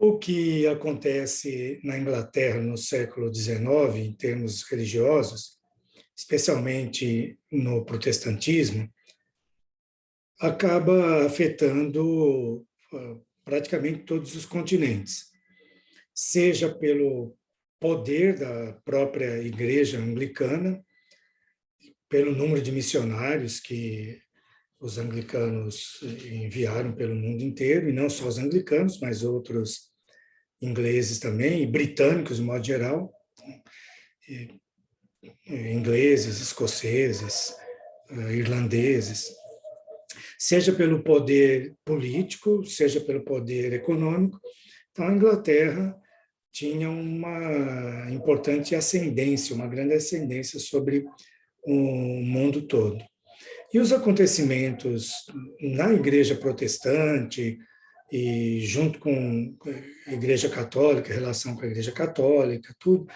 O que acontece na Inglaterra no século XIX, em termos religiosos, especialmente no protestantismo, acaba afetando praticamente todos os continentes, seja pelo poder da própria Igreja Anglicana, pelo número de missionários que os anglicanos enviaram pelo mundo inteiro, e não só os anglicanos, mas outros ingleses também, e britânicos, de modo geral, ingleses, escoceses, irlandeses, seja pelo poder político, seja pelo poder econômico. Então, a Inglaterra tinha uma importante ascendência, uma grande ascendência sobre o mundo todo. E os acontecimentos na Igreja Protestante, e junto com a Igreja Católica, a relação com a Igreja Católica, tudo,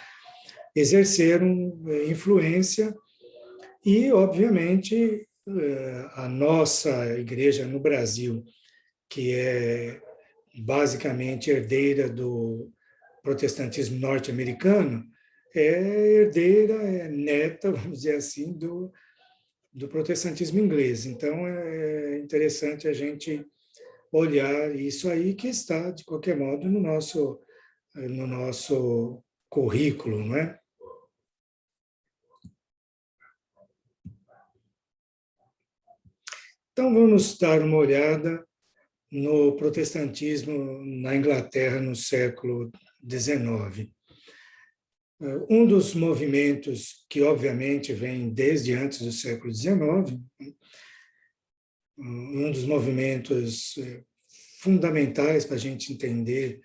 exerceram influência e, obviamente, a nossa igreja no Brasil, que é basicamente herdeira do protestantismo norte-americano, é herdeira, é neta, vamos dizer assim, do protestantismo inglês. Então, é interessante a gente olhar isso aí, que está, de qualquer modo, no nosso currículo, não é? Então, vamos dar uma olhada no protestantismo na Inglaterra no século XIX. Um dos movimentos que, obviamente, vem desde antes do século XIX, um dos movimentos fundamentais para a gente entender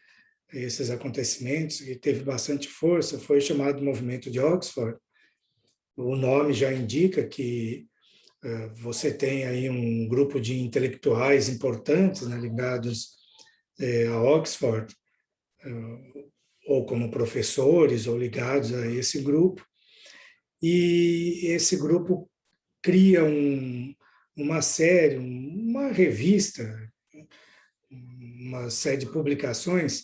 esses acontecimentos, e teve bastante força, foi chamado Movimento de Oxford. O nome já indica que você tem aí um grupo de intelectuais importantes, né, ligados a Oxford, ou como professores, ou ligados a esse grupo, e esse grupo cria uma série, uma revista, uma série de publicações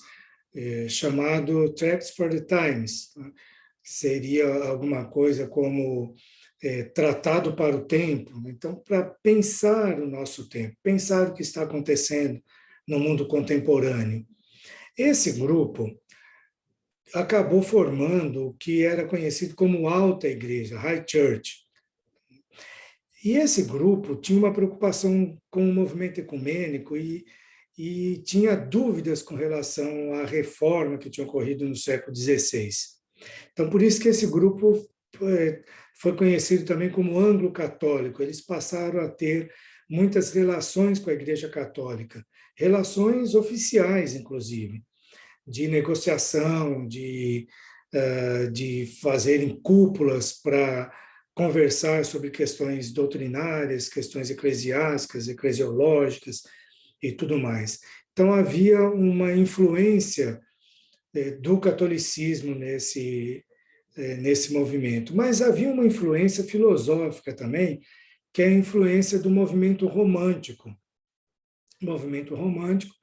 chamado Tracts for the Times. Seria alguma coisa como tratado para o tempo. Então, para pensar o nosso tempo, pensar o que está acontecendo no mundo contemporâneo. Esse grupo acabou formando o que era conhecido como Alta Igreja, High Church. E esse grupo tinha uma preocupação com o movimento ecumênico e tinha dúvidas com relação à reforma que tinha ocorrido no século XVI. Então, por isso que esse grupo foi conhecido também como anglo-católico. Eles passaram a ter muitas relações com a Igreja Católica, relações oficiais, inclusive, de negociação, de fazerem cúpulas para conversar sobre questões doutrinárias, questões eclesiásticas, eclesiológicas e tudo mais. Então, havia uma influência do catolicismo nesse movimento, mas havia uma influência filosófica também, que é a influência do movimento romântico. O movimento romântico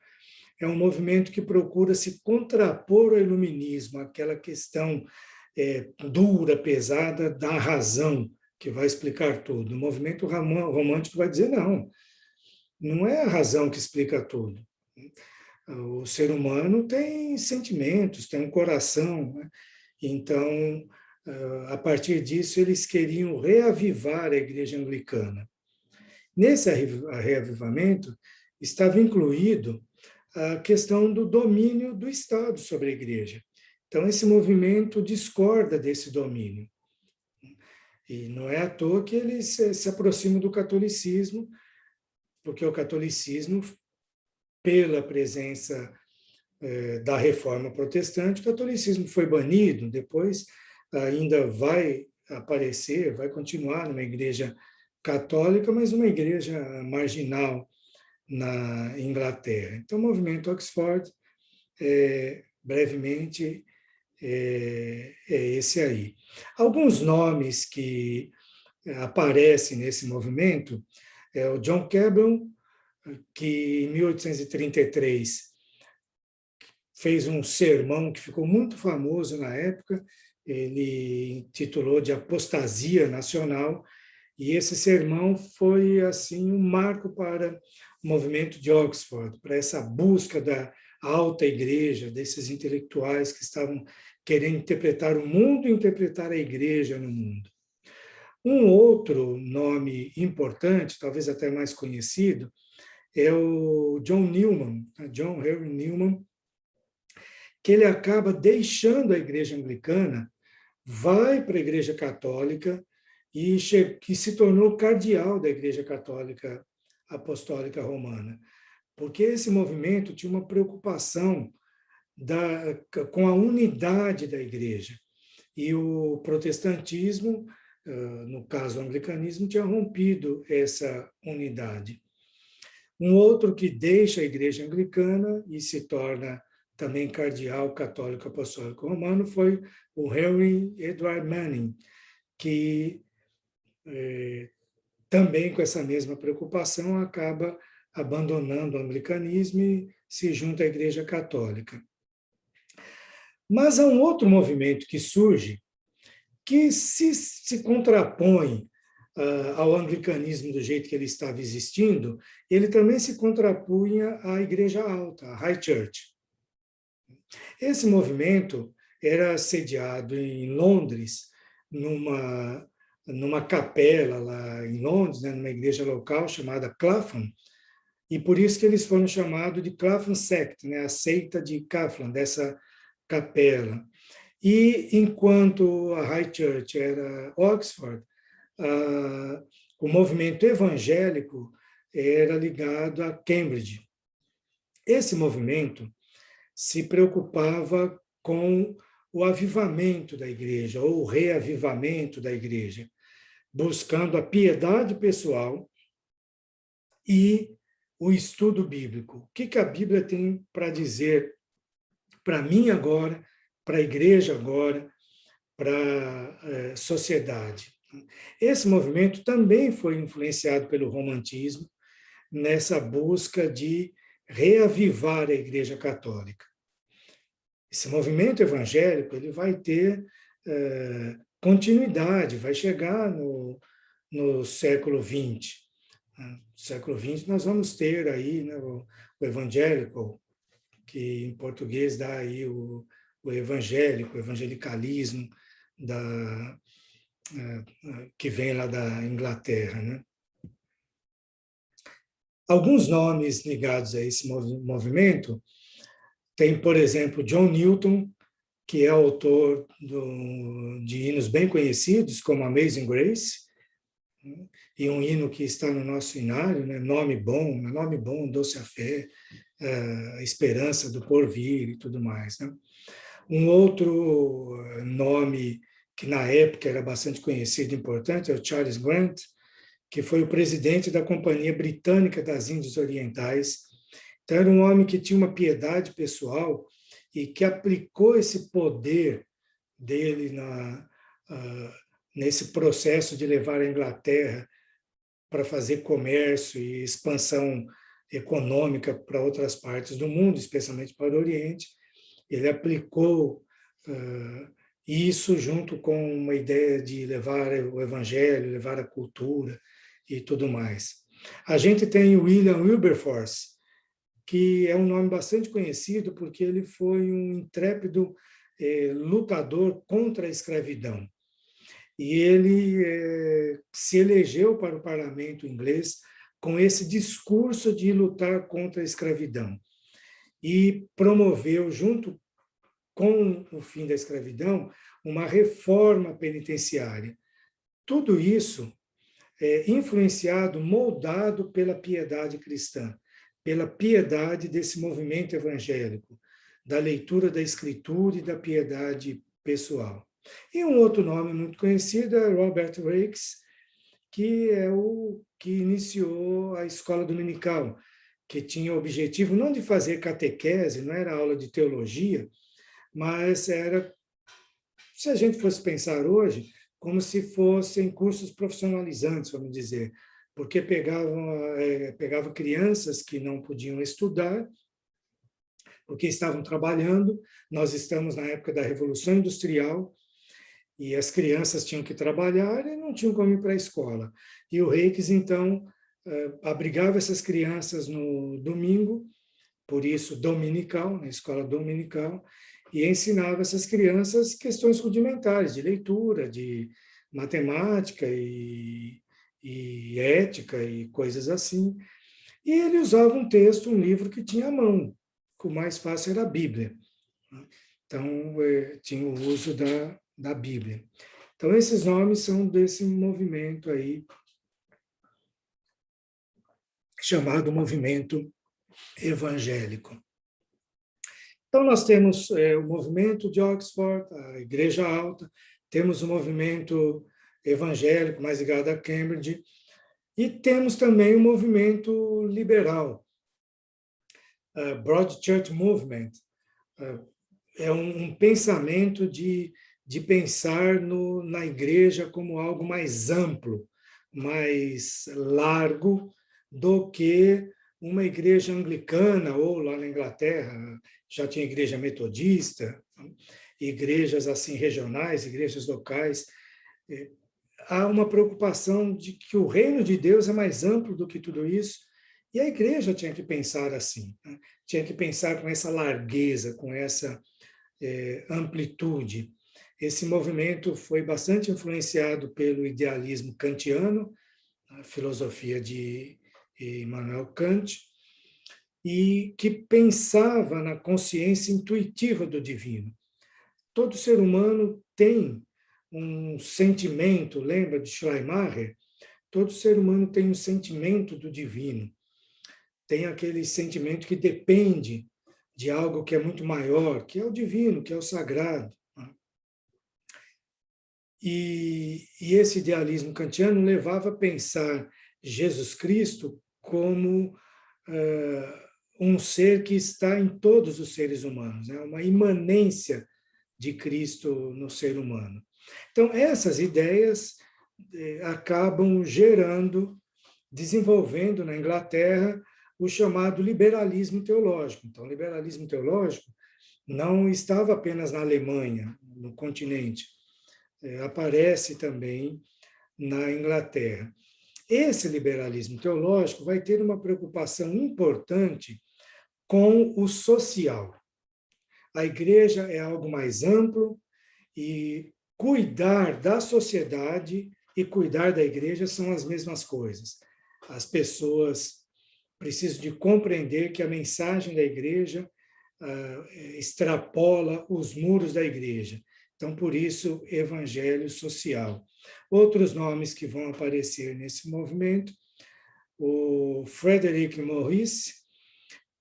é um movimento que procura se contrapor ao iluminismo, aquela questão dura, pesada da razão, que vai explicar tudo. O movimento romântico vai dizer, não é a razão que explica tudo. O ser humano tem sentimentos, tem um coração, né? Então, a partir disso, eles queriam reavivar a Igreja Anglicana. Nesse reavivamento, estava incluído a questão do domínio do Estado sobre a Igreja. Então, esse movimento discorda desse domínio. E não é à toa que eles se aproximam do catolicismo, porque o catolicismo, pela presença da reforma protestante, o catolicismo foi banido, depois ainda vai aparecer, vai continuar numa igreja católica, mas uma igreja marginal na Inglaterra. Então, o movimento Oxford, brevemente, é esse aí. Alguns nomes que aparecem nesse movimento é o John Campbell, que em 1833 fez um sermão que ficou muito famoso na época, ele intitulou de Apostasia Nacional, e esse sermão foi assim um marco para o movimento de Oxford, para essa busca da alta igreja, desses intelectuais que estavam querendo interpretar o mundo e interpretar a igreja no mundo. Um outro nome importante, talvez até mais conhecido, é o John Newman, John Henry Newman, que ele acaba deixando a igreja anglicana, vai para a igreja católica e que se tornou cardeal da igreja católica apostólica romana, porque esse movimento tinha uma preocupação com a unidade da igreja. E o protestantismo, no caso o anglicanismo, tinha rompido essa unidade. Um outro que deixa a igreja anglicana e se torna também cardeal católico apostólico romano foi o Henry Edward Manning, que também com essa mesma preocupação acaba abandonando o anglicanismo e se junta à igreja católica. Mas há um outro movimento que surge que se contrapõe ao anglicanismo do jeito que ele estava existindo, ele também se contrapunha à igreja alta, à High Church. Esse movimento era sediado em Londres, numa capela lá em Londres, né, numa igreja local chamada Clapham, e por isso que eles foram chamados de Clapham Sect, né, a seita de Clapham, dessa capela. E enquanto a High Church era Oxford, o movimento evangélico era ligado a Cambridge. Esse movimento se preocupava com o avivamento da igreja, ou o reavivamento da igreja, buscando a piedade pessoal e o estudo bíblico. O que a Bíblia tem para dizer para mim agora, para a igreja agora, para a sociedade. Esse movimento também foi influenciado pelo romantismo, nessa busca de reavivar a Igreja Católica. Esse movimento evangélico ele vai ter continuidade, vai chegar no século XX. No século XX nós vamos ter aí, né, o evangélico, que em português dá aí o evangélico, o evangelicalismo que vem lá da Inglaterra, né? Alguns nomes ligados a esse movimento tem, por exemplo, John Newton, que é autor de hinos bem conhecidos, como Amazing Grace, e um hino que está no nosso hinário, né? Nome bom, doce a fé, a esperança do porvir e tudo mais, né? Um outro nome que na época era bastante conhecido e importante é o Charles Grant, que foi o presidente da Companhia Britânica das Índias Orientais. Então, era um homem que tinha uma piedade pessoal e que aplicou esse poder dele nesse processo de levar a Inglaterra para fazer comércio e expansão econômica para outras partes do mundo, especialmente para o Oriente. Ele aplicou isso junto com uma ideia de levar o evangelho, levar a cultura e tudo mais. A gente tem o William Wilberforce, que é um nome bastante conhecido porque ele foi um intrépido lutador contra a escravidão. E ele se elegeu para o parlamento inglês com esse discurso de lutar contra a escravidão. E promoveu, junto com o fim da escravidão, uma reforma penitenciária. Tudo isso é influenciado, moldado pela piedade cristã, pela piedade desse movimento evangélico, da leitura da Escritura e da piedade pessoal. E um outro nome muito conhecido é Robert Raikes, que é o que iniciou a escola dominical, que tinha o objetivo não de fazer catequese, não era aula de teologia, mas era, se a gente fosse pensar hoje, como se fossem cursos profissionalizantes, vamos dizer, porque pegava crianças que não podiam estudar porque estavam trabalhando. Nós estamos na época da Revolução Industrial, e as crianças tinham que trabalhar e não tinham como ir para a escola. E o Reikes, então, abrigava essas crianças no domingo, por isso dominical, na escola dominical, e ensinava essas crianças questões rudimentares de leitura, de matemática e ética e coisas assim. E ele usava um texto, um livro que tinha à mão, o mais fácil era a Bíblia. Então, tinha o uso da Bíblia. Então, esses nomes são desse movimento aí, chamado movimento evangélico. Então, nós temos o movimento de Oxford, a Igreja Alta, temos o movimento evangélico mais ligado a Cambridge, e temos também o movimento liberal, Broad Church Movement. É um pensamento de pensar na igreja como algo mais amplo, mais largo do que uma igreja anglicana, ou lá na Inglaterra já tinha igreja metodista, igrejas assim regionais, igrejas locais. Há uma preocupação de que o reino de Deus é mais amplo do que tudo isso, e a igreja tinha que pensar assim, né? Tinha que pensar com essa largueza, com essa amplitude. Esse movimento foi bastante influenciado pelo idealismo kantiano, a filosofia de Immanuel Kant, e que pensava na consciência intuitiva do divino. Todo ser humano tem um sentimento, lembra de Schleiermacher? Todo ser humano tem um sentimento do divino, tem aquele sentimento que depende de algo que é muito maior, que é o divino, que é o sagrado. E esse idealismo kantiano levava a pensar Jesus Cristo como um ser que está em todos os seres humanos, né? Uma imanência de Cristo no ser humano. Então, essas ideias acabam desenvolvendo na Inglaterra o chamado liberalismo teológico. Então, o liberalismo teológico não estava apenas na Alemanha, no continente, aparece também na Inglaterra. Esse liberalismo teológico vai ter uma preocupação importante com o social. A igreja é algo mais amplo e cuidar da sociedade e cuidar da igreja são as mesmas coisas. As pessoas precisam de compreender que a mensagem da igreja extrapola os muros da igreja. Então, por isso, evangelho social. Outros nomes que vão aparecer nesse movimento, o Frederic Maurice,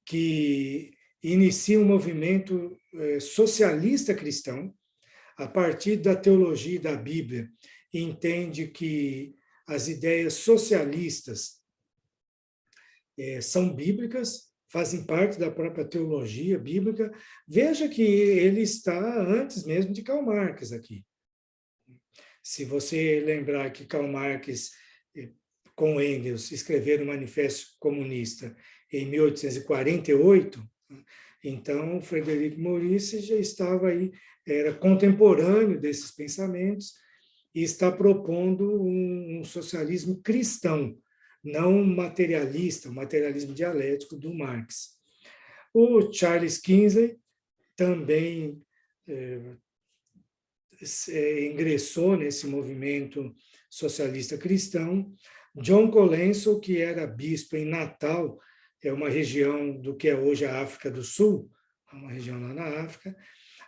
que inicia um movimento socialista cristão, a partir da teologia da Bíblia, entende que as ideias socialistas são bíblicas, fazem parte da própria teologia bíblica. Veja que ele está antes mesmo de Karl Marx aqui. Se você lembrar que Karl Marx, com Engels, escreveram o Manifesto Comunista em 1848, então Frederic Maurice já estava aí, era contemporâneo desses pensamentos e está propondo um socialismo cristão, não materialista, o materialismo dialético do Marx. O Charles Kingsley também ingressou nesse movimento socialista cristão. John Colenso, que era bispo em Natal, é uma região do que é hoje a África do Sul, uma região lá na África,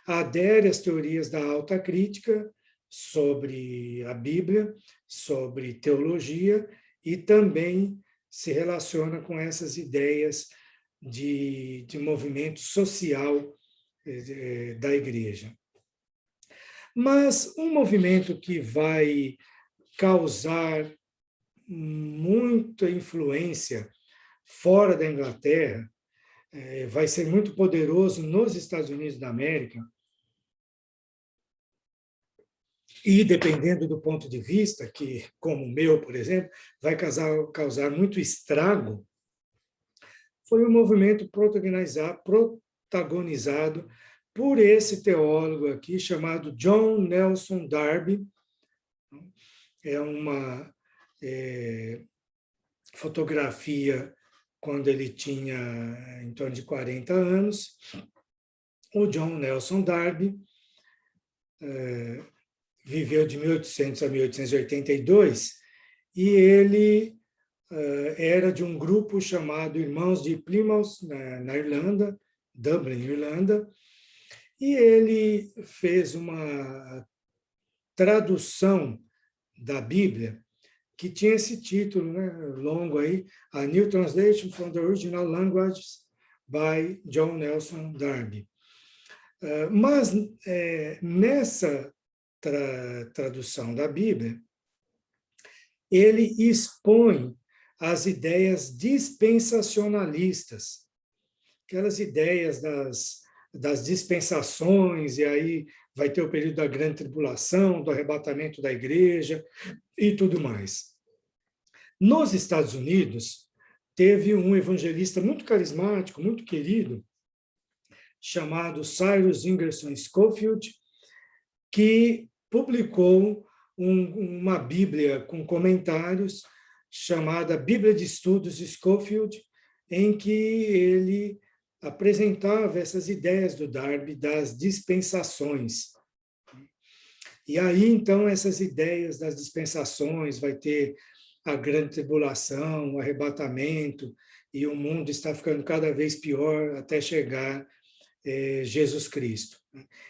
adere às teorias da alta crítica sobre a Bíblia, sobre teologia, e também se relaciona com essas ideias de movimento social da igreja. Mas um movimento que vai causar muita influência fora da Inglaterra, vai ser muito poderoso nos Estados Unidos da América, e dependendo do ponto de vista, que como o meu, por exemplo, vai causar muito estrago, foi um movimento protagonizado por esse teólogo aqui, chamado John Nelson Darby. É uma fotografia quando ele tinha em torno de 40 anos. O John Nelson Darby viveu de 1800 a 1882 e ele era de um grupo chamado Irmãos de Plymouth, na Irlanda, Dublin, Irlanda, e ele fez uma tradução da Bíblia que tinha esse título, né, longo aí, A New Translation from the Original Languages by John Nelson Darby. Mas nessa tradução da Bíblia, ele expõe as ideias dispensacionalistas, aquelas ideias das dispensações, e aí vai ter o período da grande tribulação, do arrebatamento da igreja e tudo mais. Nos Estados Unidos, teve um evangelista muito carismático, muito querido, chamado Cyrus Ingerson Scofield, que publicou uma Bíblia com comentários chamada Bíblia de Estudos de Scofield, em que ele apresentava essas ideias do Darby das dispensações. E aí, então, essas ideias das dispensações, vai ter a grande tribulação, o arrebatamento, e o mundo está ficando cada vez pior até chegar Jesus Cristo.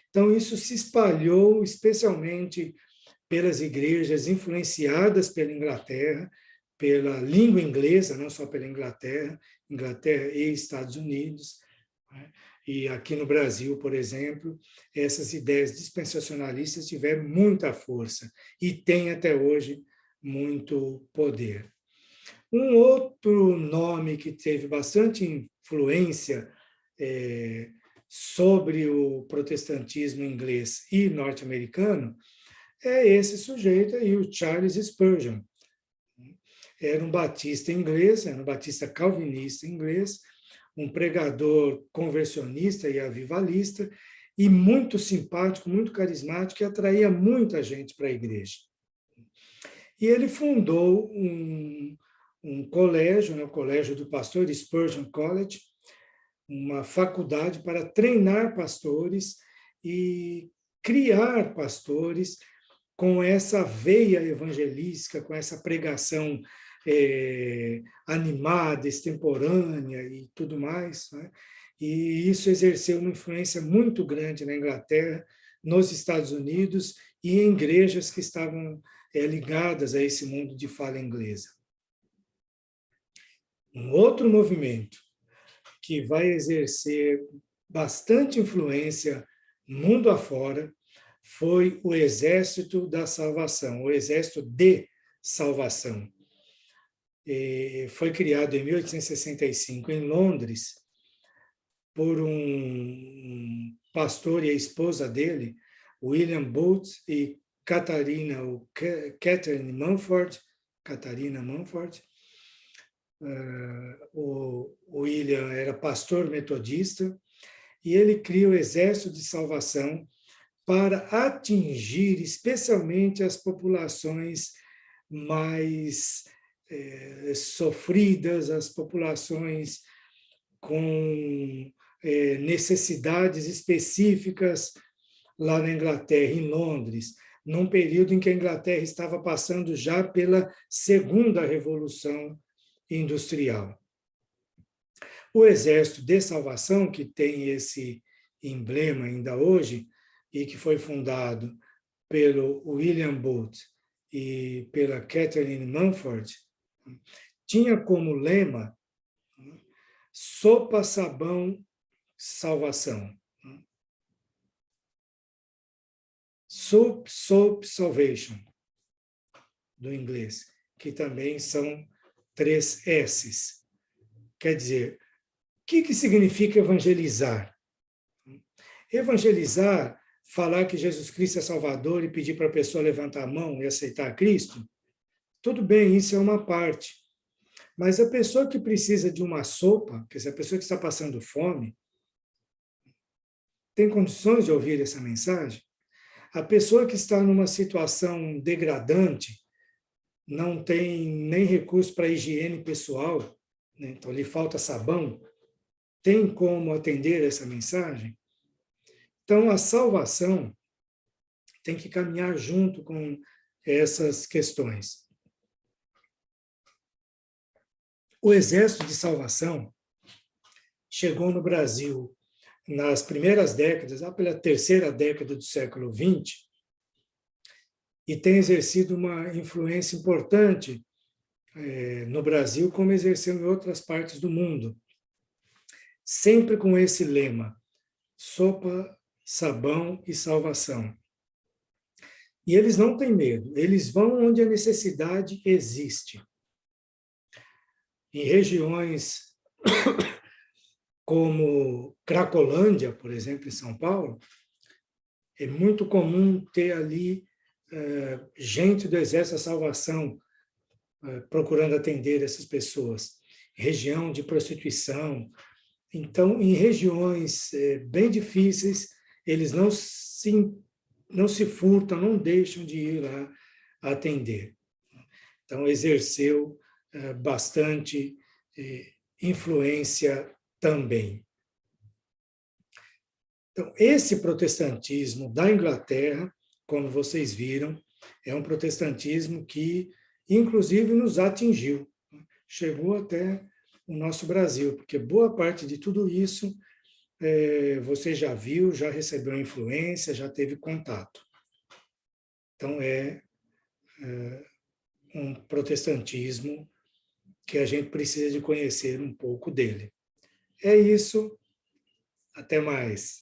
Então, isso se espalhou especialmente pelas igrejas influenciadas pela Inglaterra, pela língua inglesa, não só pela Inglaterra e Estados Unidos. E aqui no Brasil, por exemplo, essas ideias dispensacionalistas tiveram muita força e têm até hoje muito poder. Um outro nome que teve bastante influência sobre o protestantismo inglês e norte-americano é esse sujeito aí, o Charles Spurgeon. Era um batista inglês, era um batista calvinista inglês, um pregador conversionista e avivalista, e muito simpático, muito carismático, e atraía muita gente para a igreja. E ele fundou um colégio, né, o Colégio do Pastor Spurgeon College, uma faculdade para treinar pastores e criar pastores com essa veia evangelística, com essa pregação animada, extemporânea e tudo mais, né? E isso exerceu uma influência muito grande na Inglaterra, nos Estados Unidos e em igrejas que estavam ligadas a esse mundo de fala inglesa. Um outro movimento que vai exercer bastante influência mundo afora foi o Exército da Salvação, o Exército de Salvação. Foi criado em 1865 em Londres por um pastor e a esposa dele, William Booth e Catharina Mumford. O William era pastor metodista e ele cria o Exército de Salvação para atingir especialmente as populações mais sofridas, as populações com necessidades específicas lá na Inglaterra, em Londres, num período em que a Inglaterra estava passando já pela segunda Revolução Industrial. O Exército de Salvação, que tem esse emblema ainda hoje, e que foi fundado pelo William Booth e pela Catherine Mumford, tinha como lema sopa, sabão, salvação. Soup, soap, salvation, do inglês, que também são 3 S's. Quer dizer, o que significa evangelizar? Evangelizar, falar que Jesus Cristo é Salvador e pedir para a pessoa levantar a mão e aceitar Cristo, tudo bem, isso é uma parte. Mas a pessoa que precisa de uma sopa, quer dizer, a pessoa que está passando fome, tem condições de ouvir essa mensagem? A pessoa que está numa situação degradante, não tem nem recurso para higiene pessoal, né? Então lhe falta sabão, tem como atender essa mensagem? Então a salvação tem que caminhar junto com essas questões. O Exército de Salvação chegou no Brasil nas primeiras décadas, lá pela terceira década do século XX, e tem exercido uma influência importante no Brasil, como exerceu em outras partes do mundo. Sempre com esse lema: sopa, sabão e salvação. E eles não têm medo, eles vão onde a necessidade existe. Em regiões como Cracolândia, por exemplo, em São Paulo, é muito comum ter ali gente do Exército da Salvação procurando atender essas pessoas. Região de prostituição. Então, em regiões bem difíceis, eles não se furtam, não deixam de ir lá atender. Então, exerceu bastante influência também. Então, esse protestantismo da Inglaterra, como vocês viram, é um protestantismo que, inclusive, nos atingiu. Chegou até o nosso Brasil, porque boa parte de tudo isso você já viu, já recebeu influência, já teve contato. Então, é um protestantismo que a gente precisa de conhecer um pouco dele. É isso. Até mais.